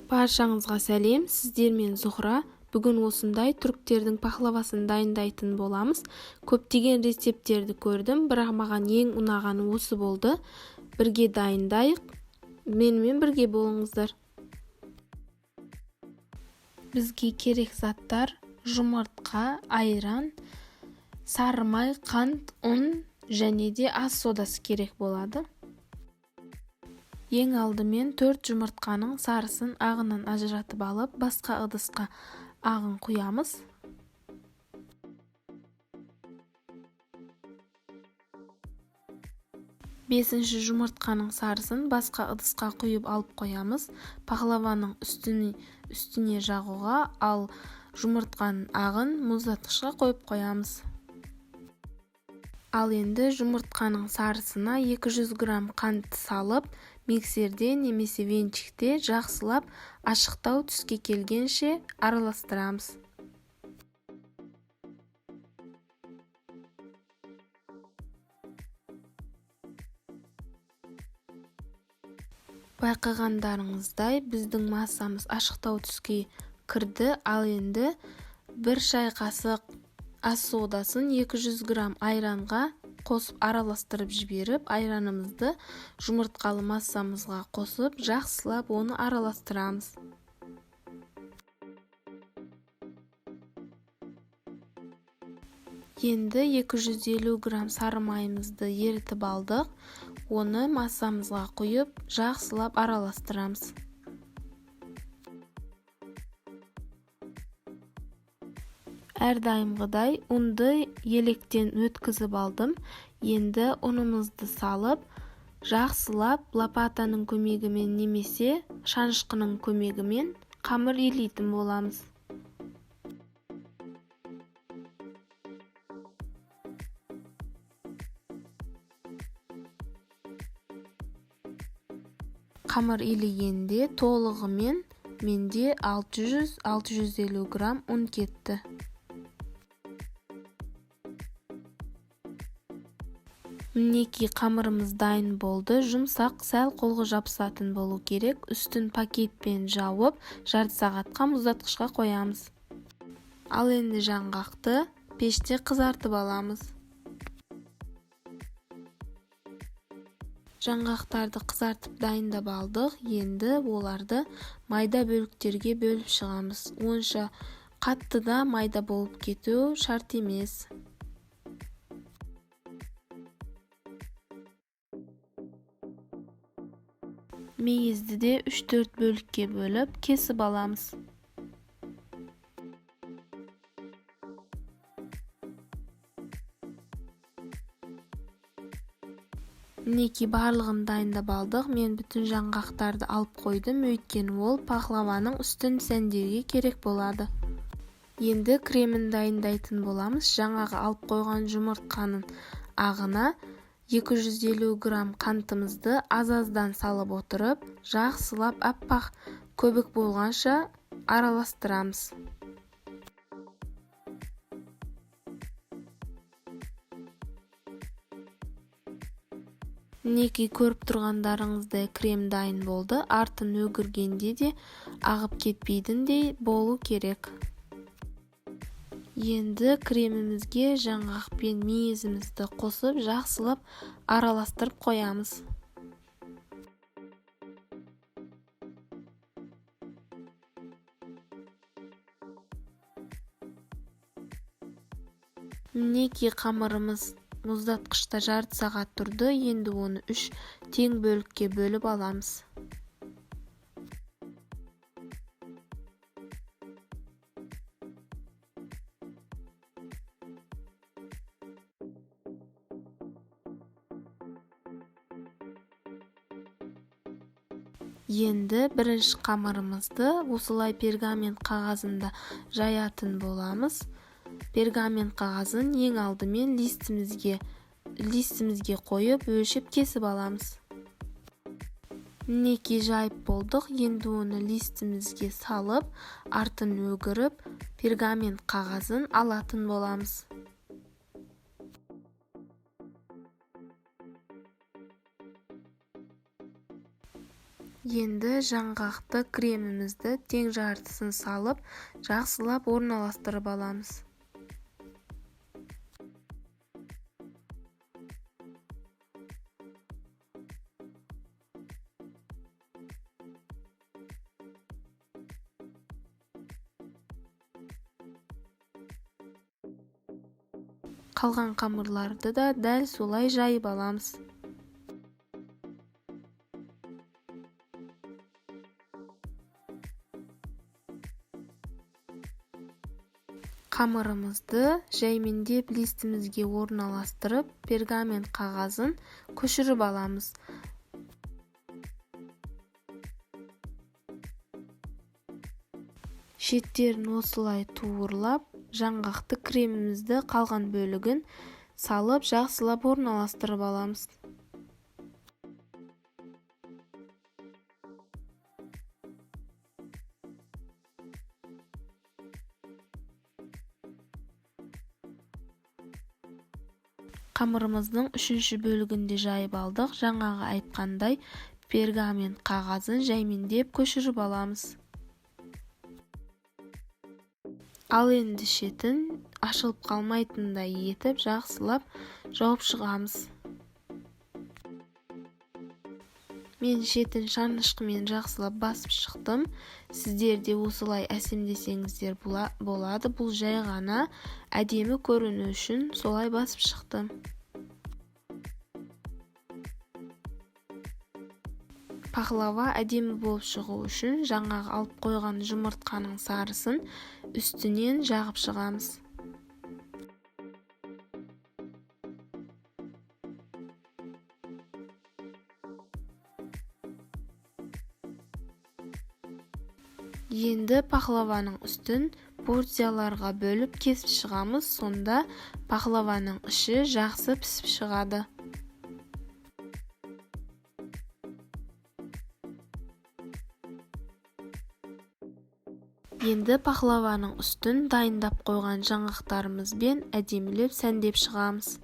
Баршаңызға сәлем, сіздермен Зухра. Бүгін осындай түріктердің пахлавасын дайындайтын боламыз. Көптеген рецепттерді көрдім, бірақ маған ең ұнағаны осы болды. Бірге дайындайық. Менімен бірге болыңыздар. Бізге керек заттар: жұмыртқа, айран, сары май, қант, ұн және де ас содасы керек болады. Ең алдымен 4 жұмыртқаның сарысын ағынан ажыратып алып, басқа ыдысқа ағын құямыз. Бесінші жұмыртқаның сарысын басқа ыдысқа құйып алып қоямыз. Пахлаваның үстіне жағуға, ал жұмыртқаның ағын мұздатқышқа қойып қоямыз. Ал енді жұмыртқаның сарысына 200 грамм қант салып, миксерде немесе венчикте жақсылап ашықтау түске келгенше араластырамыз. Байқағандарыңыздай, біздің массамыз ашықтау түске кірді. Ал енді 1 шай қасық ас содасын 200 грамм айранға қосып араластырып жіберіп, айранымызды жұмыртқалы массамызға қосып, жақсылап оны араластырамыз. Енді 250 грамм сары майымызды ерітіп алдық. Оны массамызға құйып, жақсылап араластырамыз. Әрдайымғыдай ұнды електен өткізіп алдым. Енді ұнымызды салып, жақсылап лопатаның көмегімен немесе шанышқының көмегімен қамыр илейтін боламыз. Қамыр илегенде толығымен менде 600-650 грамм ұн кетті. Мінекей қамырымыз дайын болды. Жұмсақ, сәл қолға жабысатын болу керек. Үстін пакетпен жауып, жарты сағатқа мұздатқышқа қоямыз. Ал енді жаңғақты пеште қызартып аламыз. Жаңғақтарды қызартып дайындап алдық. Енді оларды майда бөліктерге бөліп шығамыз. Онша қатты да майда болып кету шарт емес. Мейізді де 3-4 бөлікке бөліп кесіп аламыз. Мінекей барлығын дайындап алдық. Мен бүтін жаңғақтарды алып қойдым, өйткені ол пахлаваның үстін сәндеуге керек болады. Енді кремін дайындайтын боламыз. Жаңағы алып қойған жұмыртқаның ағына 250 грамм қантымызды аз-аздан салып отырып, жақсылап аппақ көбік болғанша араластырамыз. Мінекей көріп тұрғандарыңыздай крем дайын болды. Артын өгіргенде де ағып кетпейдіндей болу керек. Енді кремімізге жаңғақ пен мейізімізді қосып, жақсылап араластырып қоямыз. Мінекей қамырымыз мұздатқышта жарты сағат тұрды. Енді оны 3 тең бөлікке бөліп аламыз. Енді бірінші қамырымызды осылай пергамент қағазында жаятын боламыз. Пергамент қағазын ең алдымен листімізге қойып, өлшеп кесіп аламыз. Мінекей жайып болдық. Енді оны листімізге салып, артын өгіріп, пергамент қағазын алатын боламыз. Енді жаңғақты кремімізді тең жартысын салып, жақсылап орналастырып аламыз. Қалған қамырларды да дәл солай жайып аламыз. Қамырымызды жәймендеп листімізге орналастырып, пергамент қағазын көшіріп аламыз. Шеттерін осылай туырлап, жаңғақты кремімізді қалған бөлігін салып, жақсылап орналастырып аламыз. Қамырымыздың үшінші бөлігінде жайып алдық. Жаңағы айтқандай пергамент қағазын жәймендеп көшіріп аламыз. Ал енді шетін ашылып қалмайтындай етіп жақсылап жауып шығамыз. Мен шетін шанышқымен жақсылап басып шықтым. Сіздер де осылай әсемдесеңіздер болады. Бұл жай ғана әдемі көріну үшін солай басып шықтым. Пахлава әдемі болып шығу үшін жаңағы алып қойған жұмыртқаның сарысын үстінен жағып шығамыз. Енді пахлаваның үстін порцияларға бөліп кесіп шығамыз. Сонда пахлаваның іші жақсы пісіп шығады. Енді пахлаваның үстін дайындап қойған жаңғақтарымызбен әдемілеп сәндеп шығамыз.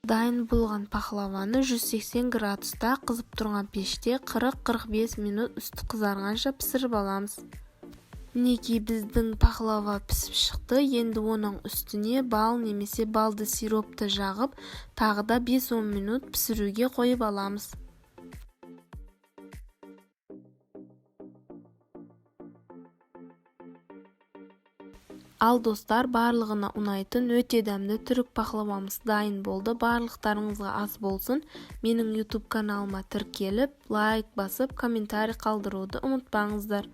Дайын болған пахлаваны 180 градуста қызып тұрған пеште 40-45 минут үсті қызарғанша пісіріп аламыз. Мінекей біздің пахлава пісіп шықты. Енді оның үстіне бал немесе балды сиропты жағып, тағы да 5-10 минут пісіруге қойып аламыз. Ал достар, барлығына ұнайтын өте дәмді түрік пахлавамыз дайын болды. Барлықтарыңызға ас болсын. Менің YouTube каналыма тіркеліп, лайк басып, комментарий қалдыруды ұмытпаңыздар.